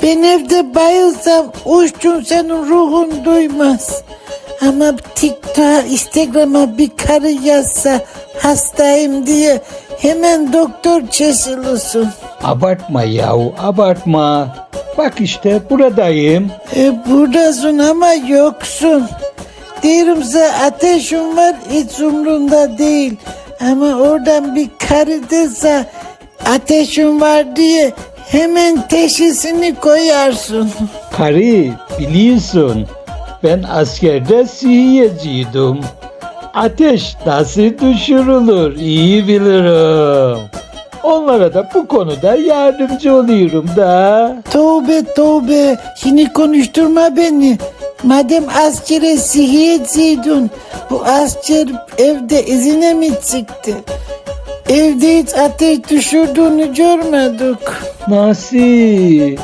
Ben evde bayılsam uçtun senin ruhun duymaz. Ama TikTok'a, Instagram'a bir karı yazsa hastayım diye hemen doktor çeşilisin. Abartma yahu, abartma. Bak işte buradayım. Buradasın ama yoksun. Diyorum sana ateşim var hiç umrunda değil. Ama oradan bir karı dese ateşim var diye hemen teşhisini koyarsın. Karı, biliyorsun ben askerde sihiyeciydim. Ateş nasıl düşürülür iyi bilirim. Onlara da bu konuda yardımcı oluyorum da. Tövbe tövbe, şimdi konuşturma beni. Madem askere sihiyeciydin, bu asker evde izine mi çıktı? Evde hiç ateş düşürdüğünü görmedik. Nasıl?